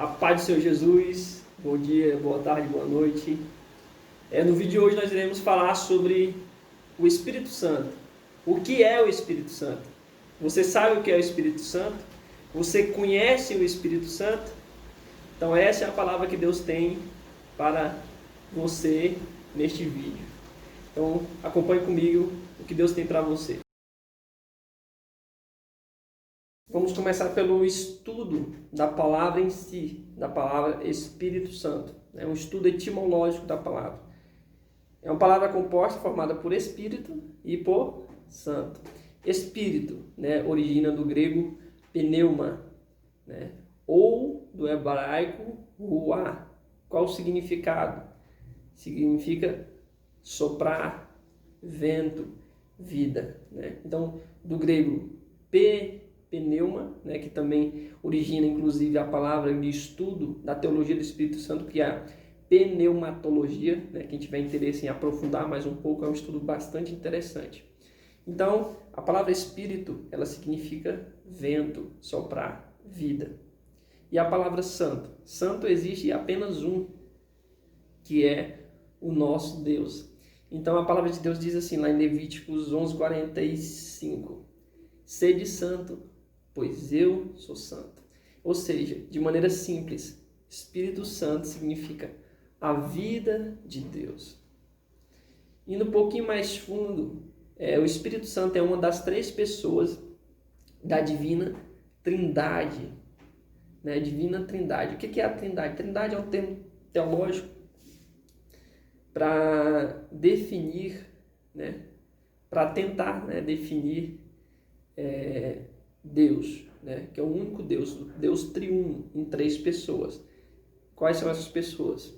A paz do Senhor Jesus, bom dia, boa tarde, boa noite. No vídeo de hoje nós iremos falar sobre o Espírito Santo. O que é o Espírito Santo? Você sabe o que é o Espírito Santo? Você conhece o Espírito Santo? Então essa é a palavra que Deus tem para você neste vídeo. Então acompanhe comigo o que Deus tem para você. Vamos começar pelo estudo da palavra em si, da palavra Espírito Santo. É um estudo etimológico da palavra. É uma palavra composta, formada por Espírito e por Santo. Espírito, origina do grego pneuma, ou do hebraico ruá. Qual o significado? Significa soprar, vento, vida. Então, do grego pneuma, que também origina inclusive a palavra de estudo da teologia do Espírito Santo, que é a pneumatologia, quem tiver interesse em aprofundar mais um pouco, é um estudo bastante interessante. Então, a palavra Espírito, ela significa vento, soprar, vida. E a palavra Santo? Santo existe apenas um, que é o nosso Deus. Então, a palavra de Deus diz assim, lá em Levíticos 11:45, sede santo, pois eu sou santo. Ou seja, de maneira simples, Espírito Santo significa a vida de Deus. Indo um pouquinho mais fundo, o Espírito Santo é uma das três pessoas da Divina Trindade. Divina Trindade. O que é a Trindade? Trindade é um termo teológico para definir, para tentar definir Deus, que é o único Deus, Deus triuno em três pessoas. Quais são essas pessoas?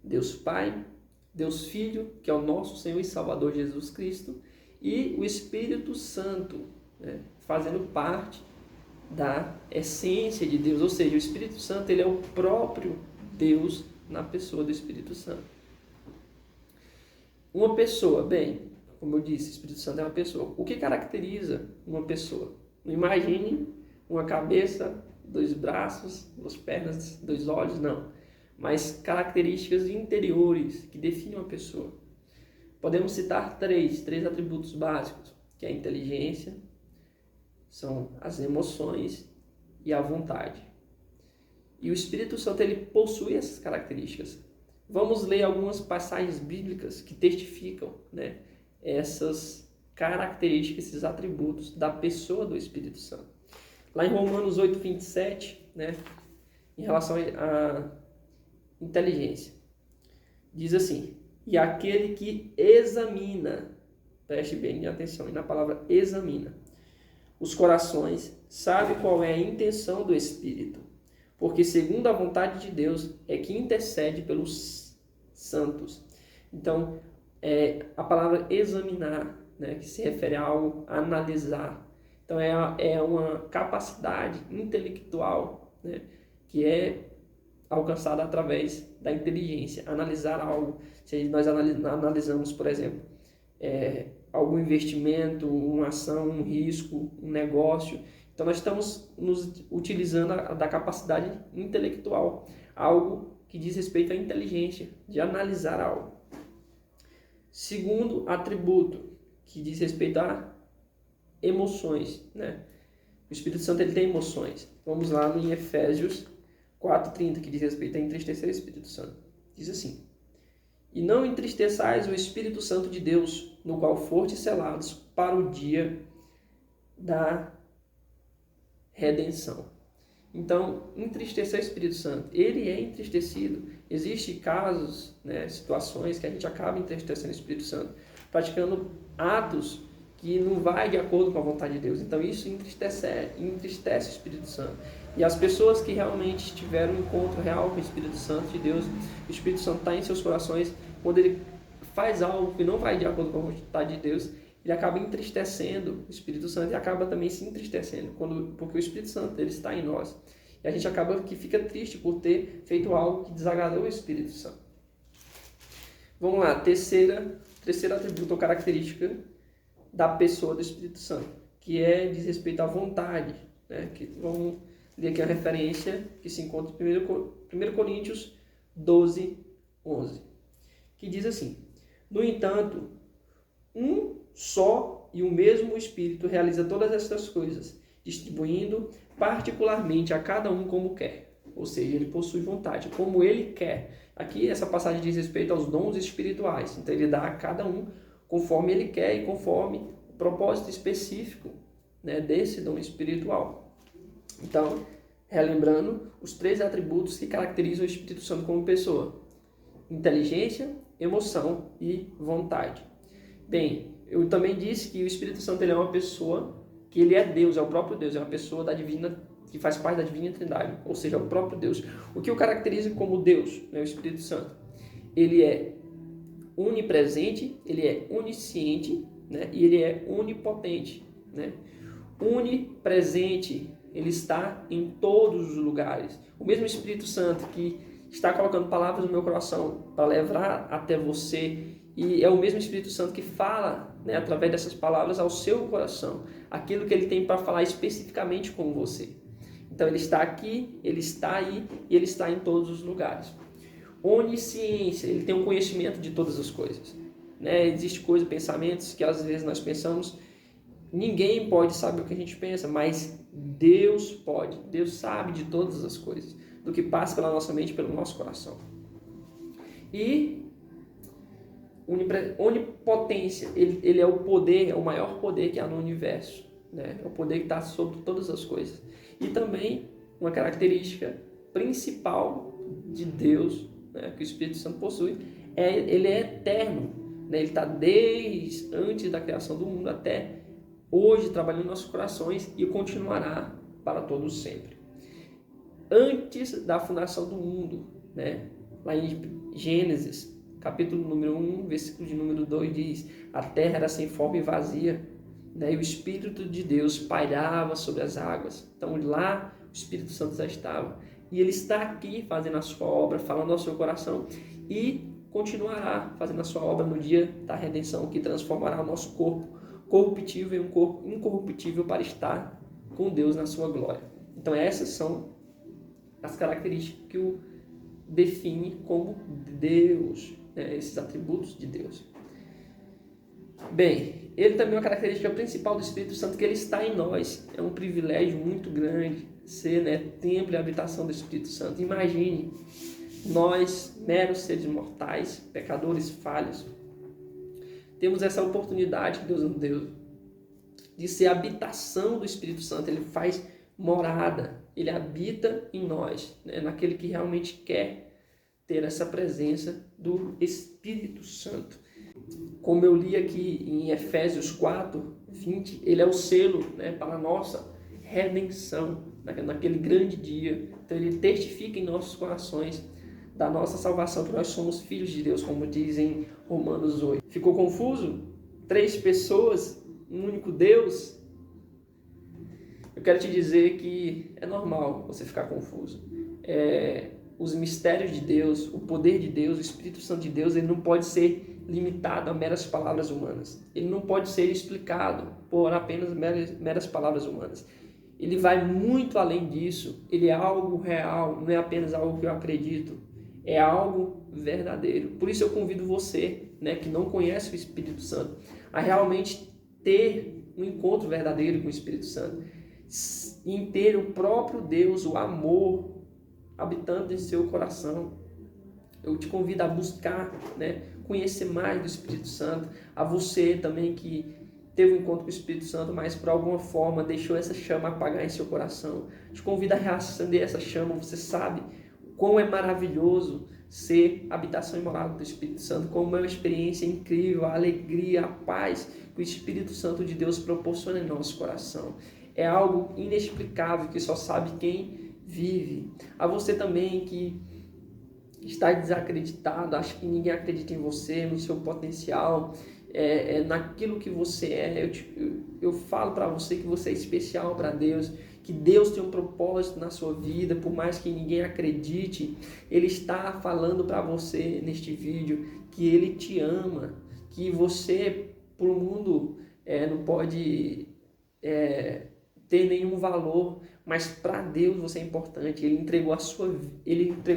Deus Pai, Deus Filho, que é o nosso Senhor e Salvador Jesus Cristo, e o Espírito Santo, fazendo parte da essência de Deus. Ou seja, o Espírito Santo ele é o próprio Deus na pessoa do Espírito Santo. Uma pessoa, como eu disse, o Espírito Santo é uma pessoa. O que caracteriza uma pessoa? Não imagine uma cabeça, dois braços, duas pernas, dois olhos, não. Mas características interiores que definem uma pessoa. Podemos citar três atributos básicos, que é a inteligência, são as emoções e a vontade. E o Espírito Santo ele possui essas características. Vamos ler algumas passagens bíblicas que testificam essas características, esses atributos da pessoa do Espírito Santo. Lá em Romanos 8:27, em relação à inteligência, diz assim, e aquele que examina, preste bem atenção na palavra examina, os corações, sabe qual é a intenção do Espírito, porque segundo a vontade de Deus é que intercede pelos santos. Então, a palavra examinar, que se refere a algo, a analisar. Então, é uma capacidade intelectual, que é alcançada através da inteligência. Analisar algo. Se nós analisamos, por exemplo, algum investimento, uma ação, um risco, um negócio, então nós estamos nos utilizando da capacidade intelectual, algo que diz respeito à inteligência, de analisar algo. Segundo atributo, que diz respeito a emoções. O Espírito Santo ele tem emoções. Vamos lá em Efésios 4:30, que diz respeito a entristecer o Espírito Santo. Diz assim, e não entristeçais o Espírito Santo de Deus, no qual fostes selados para o dia da redenção. Então, entristecer o Espírito Santo, ele é entristecido. Existem casos, situações que a gente acaba entristecendo o Espírito Santo, praticando atos que não vai de acordo com a vontade de Deus. Então, isso entristece o Espírito Santo. E as pessoas que realmente tiveram um encontro real com o Espírito Santo de Deus, o Espírito Santo está em seus corações, quando ele faz algo que não vai de acordo com a vontade de Deus, ele acaba entristecendo o Espírito Santo e acaba também se entristecendo, porque o Espírito Santo ele está em nós. E a gente acaba que fica triste por ter feito algo que desagradou o Espírito Santo. Vamos lá, terceiro atributo ou característica da pessoa do Espírito Santo, que diz respeito à vontade, que vamos li aqui a referência que se encontra em 1 Coríntios 12, 11, que diz assim: no entanto, um só e o mesmo Espírito realiza todas estas coisas, distribuindo particularmente a cada um como quer. Ou seja, ele possui vontade, como ele quer. Aqui essa passagem diz respeito aos dons espirituais. Então ele dá a cada um conforme ele quer e conforme o propósito específico, né, desse dom espiritual. Então, relembrando os 3 atributos que caracterizam o Espírito Santo como pessoa: inteligência, emoção e vontade. Bem, eu também disse que o Espírito Santo ele é uma pessoa, que ele é Deus, é o próprio Deus, é uma pessoa da divina, que faz parte da divina trindade, ou seja, é o próprio Deus. O que o caracteriza como Deus, né, o Espírito Santo? Ele é onipresente, ele é onisciente, né, e ele é onipotente. Né? Onipresente, ele está em todos os lugares. O mesmo Espírito Santo que está colocando palavras no meu coração para levar até você, e é o mesmo Espírito Santo que fala, né, através dessas palavras ao seu coração, aquilo que ele tem para falar especificamente com você. Então ele está aqui, ele está aí e ele está em todos os lugares. Onisciência, ele tem um conhecimento de todas as coisas. Né? Existe coisa, pensamentos que às vezes nós pensamos, ninguém pode saber o que a gente pensa, mas Deus pode. Deus sabe de todas as coisas, do que passa pela nossa mente, pelo nosso coração. E onipotência, ele é o poder, é o maior poder que há no universo. Né? É o poder que está sobre todas as coisas. E também uma característica principal de Deus, né, que o Espírito Santo possui, ele é eterno. Né? Ele está desde antes da criação do mundo até hoje, trabalhando em nossos corações, e continuará para todos sempre. Antes da fundação do mundo, né? Lá em Gênesis, capítulo número 1, versículo de número 2, diz: a terra era sem forma e vazia, né? E o Espírito de Deus pairava sobre as águas. Então lá o Espírito Santo já estava. E ele está aqui fazendo a sua obra, falando ao seu coração, e continuará fazendo a sua obra no dia da redenção, que transformará o nosso corpo corruptível em um corpo incorruptível para estar com Deus na sua glória. Então essas são as características que o define como Deus, né? Esses atributos de Deus. Bem, ele também é uma característica principal do Espírito Santo, que ele está em nós. É um privilégio muito grande ser, né, templo e habitação do Espírito Santo. Imagine, nós, meros seres mortais, pecadores falhos, temos essa oportunidade que Deus nos deu de ser habitação do Espírito Santo. Ele faz morada, ele habita em nós, né, naquele que realmente quer ter essa presença do Espírito Santo. Como eu li aqui em Efésios 4, 20, ele é o selo, né, para a nossa redenção, naquele grande dia. Então ele testifica em nossos corações da nossa salvação, que nós somos filhos de Deus, como diz em Romanos 8. Ficou confuso? 3 pessoas, um único Deus? Eu quero te dizer que é normal você ficar confuso. Os mistérios de Deus, o poder de Deus, o Espírito Santo de Deus, ele não pode ser limitado a meras palavras humanas. Ele não pode ser explicado por apenas meras palavras humanas. Ele vai muito além disso. Ele é algo real, não é apenas algo que eu acredito. É algo verdadeiro. Por isso eu convido você, né, que não conhece o Espírito Santo, a realmente ter um encontro verdadeiro com o Espírito Santo. Em ter o próprio Deus, o amor, habitando em seu coração. Eu te convido a buscar, né, conhecer mais do Espírito Santo. A você também que teve um encontro com o Espírito Santo, mas por alguma forma deixou essa chama apagar em seu coração. Te convido a reacender essa chama. Você sabe quão é maravilhoso ser habitação e morada do Espírito Santo, como é uma experiência incrível, a alegria, a paz que o Espírito Santo de Deus proporciona em nosso coração. É algo inexplicável que só sabe quem vive. A você também que está desacreditado, acha que ninguém acredita em você, no seu potencial, naquilo que você é. Eu falo para você que você é especial para Deus, que Deus tem um propósito na sua vida, por mais que ninguém acredite. Ele está falando para você neste vídeo que Ele te ama, que você, para o mundo, não pode ter nenhum valor, mas para Deus você é importante. Ele entregou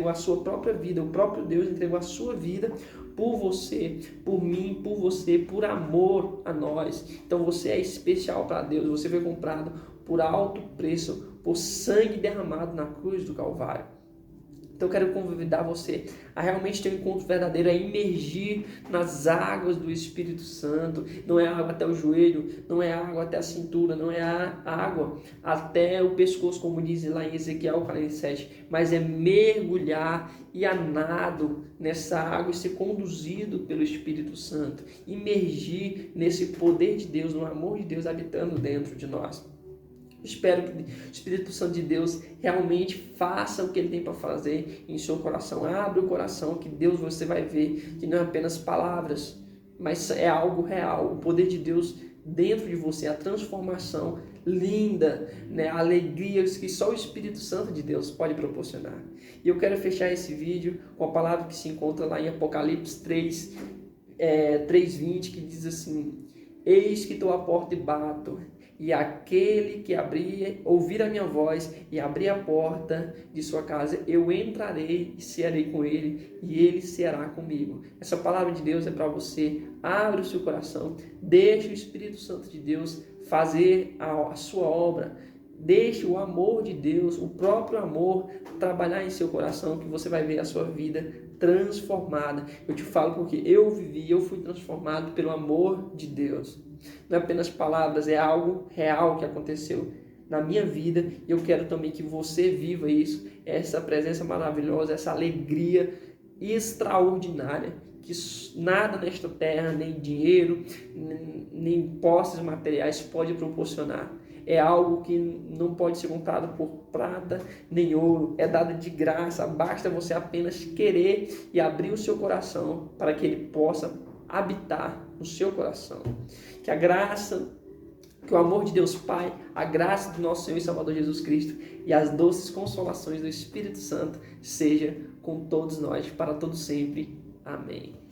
a sua própria vida, o próprio Deus entregou a sua vida por você, por mim, por você, por amor a nós. Então você é especial para Deus, você foi comprado por alto preço, por sangue derramado na cruz do Calvário. Então eu quero convidar você a realmente ter um encontro verdadeiro, a imergir nas águas do Espírito Santo. Não é água até o joelho, não é água até a cintura, não é água até o pescoço, como diz lá em Ezequiel 47, mas é mergulhar e a nado nessa água e ser conduzido pelo Espírito Santo. Imergir nesse poder de Deus, no amor de Deus habitando dentro de nós. Espero que o Espírito Santo de Deus realmente faça o que Ele tem para fazer em seu coração. Abre o coração que Deus, você vai ver que não é apenas palavras, mas é algo real. O poder de Deus dentro de você, a transformação linda, né? A alegria que só o Espírito Santo de Deus pode proporcionar. E eu quero fechar esse vídeo com a palavra que se encontra lá em Apocalipse 3:20, que diz assim: eis que estou à porta e bato. E aquele que ouvir a minha voz e abrir a porta de sua casa, eu entrarei e cearei com ele, e ele ceará comigo. Essa palavra de Deus é para você. Abre o seu coração, deixe o Espírito Santo de Deus fazer a sua obra. Deixe o amor de Deus, o próprio amor, trabalhar em seu coração, que você vai ver a sua vida transformada. Eu te falo porque eu fui transformado pelo amor de Deus. Não é apenas palavras, é algo real que aconteceu na minha vida. E eu quero também que você viva isso, essa presença maravilhosa, essa alegria extraordinária, que nada nesta terra, nem dinheiro, nem posses materiais pode proporcionar. É algo que não pode ser comprado por prata nem ouro, é dado de graça, basta você apenas querer e abrir o seu coração para que ele possa habitar no seu coração. Que a graça, que o amor de Deus Pai, a graça do nosso Senhor e Salvador Jesus Cristo e as doces consolações do Espírito Santo seja com todos nós, para todo sempre. Amém.